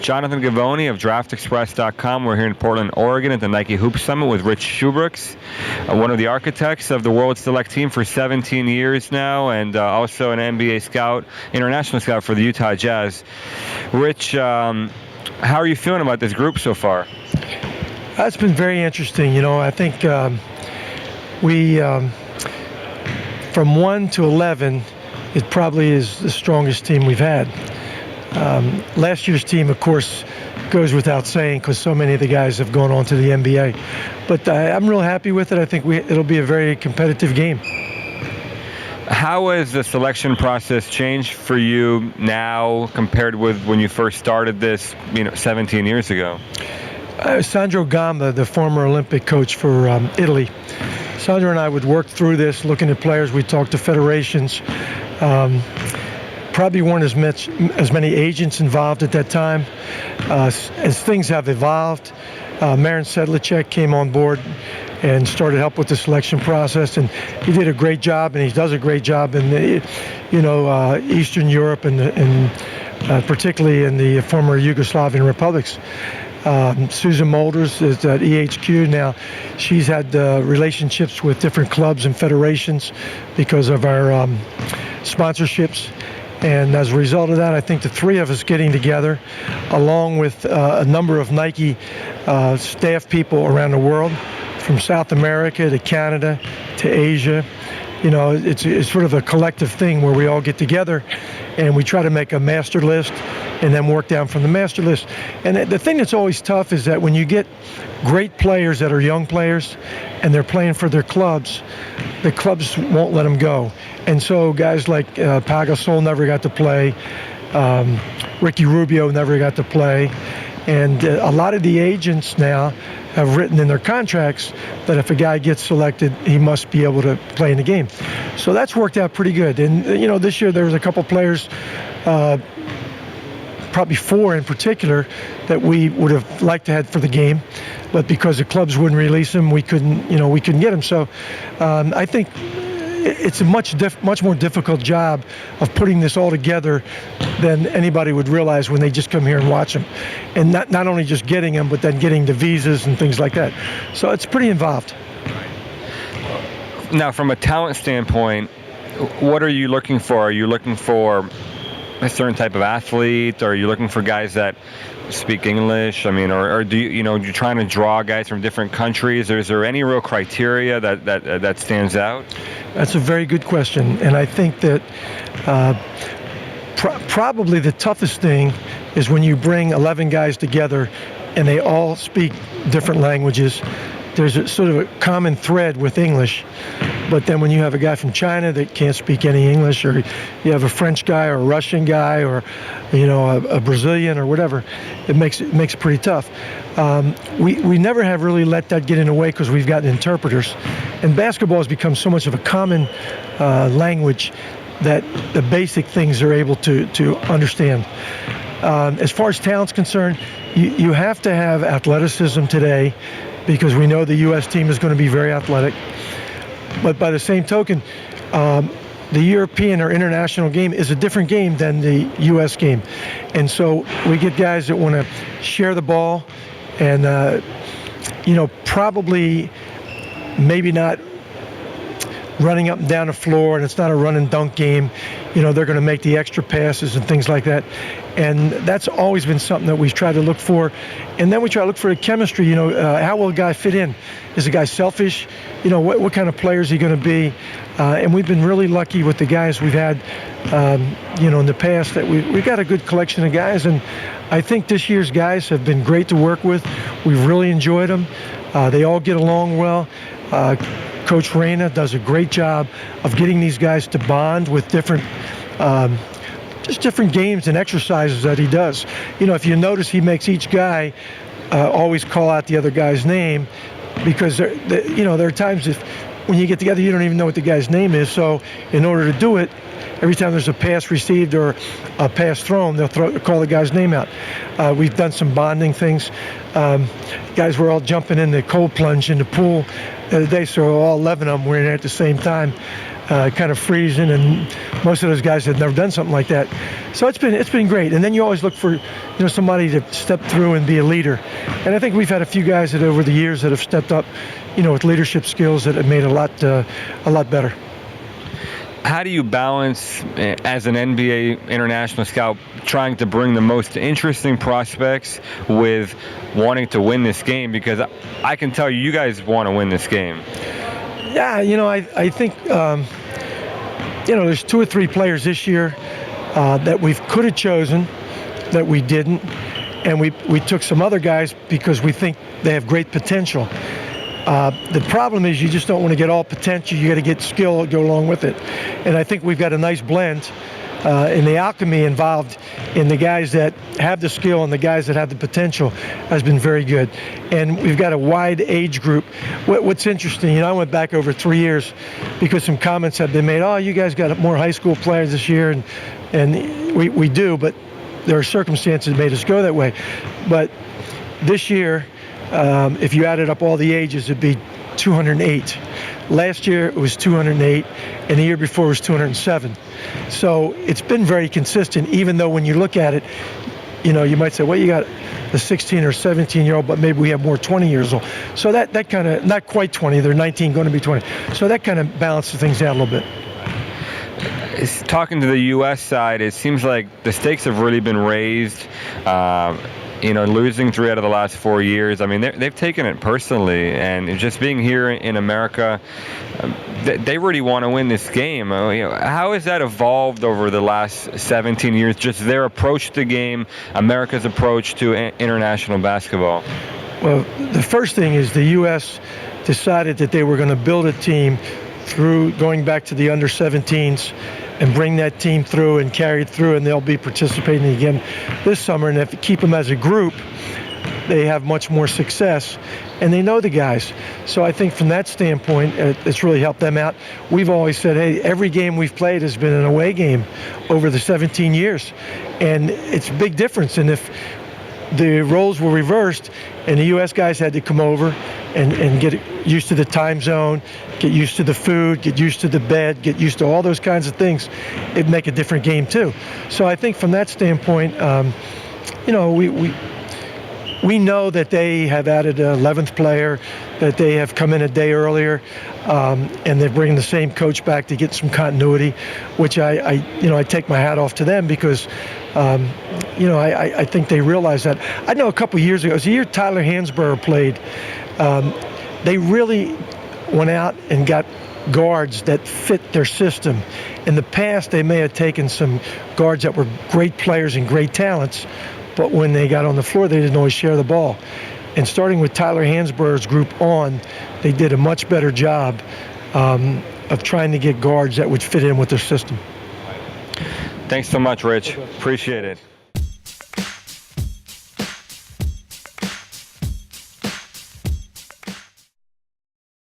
Jonathan Givony of DraftExpress.com. We're here in Portland, Oregon at the Nike Hoop Summit with Rich Sheubrooks, one of the architects of the World Select Team for 17 years now, and also an NBA scout, international scout for the Utah Jazz. Rich, how are you feeling about this group so far? It's been very interesting. I think we, from 1 to 11, it probably is the strongest team we've had. Last year's team, of course, goes without saying because so many of the guys have gone on to the NBA. But I'm real happy with it. I think it'll be a very competitive game. How has the selection process changed for you now compared with when you first started this, 17 years ago? Sandro Gamba, the former Olympic coach for Italy, Sandro and I would work through this, looking at players. We'd talk to federations. Probably weren't as many agents involved at that time. As things have evolved, Marin Sedlacek came on board and started help with the selection process, and he did a great job, and he does a great job in Eastern Europe and particularly in the former Yugoslavian republics. Susan Molders is at EHQ now. She's had relationships with different clubs and federations because of our sponsorships. And as a result of that, I think the three of us getting together, along with a number of Nike staff people around the world, from South America to Canada to Asia, it's sort of a collective thing where we all get together and we try to make a master list and then work down from the master list. And the thing that's always tough is that when you get great players that are young players and they're playing for their clubs, the clubs won't let them go. And so guys like Pau Gasol never got to play, Ricky Rubio never got to play, and a lot of the agents now have written in their contracts that if a guy gets selected, he must be able to play in the game. So that's worked out pretty good. And, this year there was a couple players, probably 4 in particular, that we would have liked to have for the game, but because the clubs wouldn't release them, we couldn't get them. So I think it's a much more difficult job of putting this all together than anybody would realize when they just come here and watch them. And not only just getting them, but then getting the visas and things like that. So it's pretty involved. Now, from a talent standpoint, what are you looking for? Are you looking for a certain type of athlete? Or are you looking for guys that speak English? Or do you're trying to draw guys from different countries? Is there any real criteria that stands out? That's a very good question, and I think that probably the toughest thing is when you bring 11 guys together and they all speak different languages. There's a sort of a common thread with English, but then when you have a guy from China that can't speak any English, or you have a French guy or a Russian guy or a Brazilian or whatever, it makes it pretty tough. We never have really let that get in the way because we've got interpreters, and basketball has become so much of a common language that the basic things are able to understand. As far as talent's concerned, you have to have athleticism today, because we know the U.S. team is going to be very athletic. But by the same token, the European or international game is a different game than the U.S. game. And so we get guys that want to share the ball and, probably maybe not running up and down the floor, and it's not a run and dunk game. They're going to make the extra passes and things like that. And that's always been something that we've tried to look for. And then we try to look for the chemistry. How will a guy fit in? Is a guy selfish? What kind of player is he going to be? And we've been really lucky with the guys we've had, in the past, that we've got a good collection of guys. And I think this year's guys have been great to work with. We've really enjoyed them. They all get along well. Coach Reyna does a great job of getting these guys to bond with different games and exercises that he does. If you notice, he makes each guy always call out the other guy's name, because there are times when you get together, you don't even know what the guy's name is. So in order to do it, every time there's a pass received or a pass thrown, they'll call the guy's name out. We've done some bonding things. Guys were all jumping in the cold plunge in the pool the other day, so all 11 of them were in there at the same time. kind of freezing, and most of those guys had never done something like that. So it's been great. And then you always look for somebody to step through and be a leader. And I think we've had a few guys that over the years that have stepped up, with leadership skills that have made a lot better. How do you balance, as an NBA international scout, trying to bring the most interesting prospects with wanting to win this game? Because I can tell you guys want to win this game. Yeah, I think, there's 2 or 3 players this year that we could have chosen that we didn't. And we took some other guys because we think they have great potential. The problem is you just don't want to get all potential. You got to get skill to go along with it. And I think we've got a nice blend in the alchemy involved in the guys that have the skill and the guys that have the potential has been very good. And we've got a wide age group. What's interesting, I went back over 3 years because some comments have been made, oh, you guys got more high school players this year, and we do, but there are circumstances that made us go that way. But this year, if you added up all the ages, it'd be 208. Last year it was 208, and the year before it was 207. So it's been very consistent, even though when you look at it, you might say, well, you got a 16 or 17-year-old, but maybe we have more 20 years old. So that kind of, not quite 20, they're 19, going to be 20. So that kind of balances things out a little bit. Talking to the U.S. side, it seems like the stakes have really been raised. Losing 3 out of the last 4 years, I mean, they've taken it personally, and just being here in America, they really want to win this game. How has that evolved over the last 17 years, just their approach to the game, America's approach to international basketball? Well, the first thing is the U.S. decided that they were going to build a team through going back to the under-17s and bring that team through and carry it through, and they'll be participating again this summer. And if you keep them as a group, they have much more success, and they know the guys. So I think from that standpoint, it's really helped them out. We've always said, hey, every game we've played has been an away game over the 17 years, and it's a big difference. And if the roles were reversed and the U.S. guys had to come over and get used to the time zone, get used to the food, get used to the bed, get used to all those kinds of things, it'd make a different game too. So I think from that standpoint, we know that they have added an 11th player, that they have come in a day earlier, and they're bringing the same coach back to get some continuity, which I take my hat off to them because I think they realize that. I know a couple years ago, it was the year Tyler Hansborough played, they really went out and got guards that fit their system. In the past, they may have taken some guards that were great players and great talents, but when they got on the floor, they didn't always share the ball. And starting with Tyler Hansborough's group on, they did a much better job of trying to get guards that would fit in with their system. Thanks so much, Rich. Appreciate it.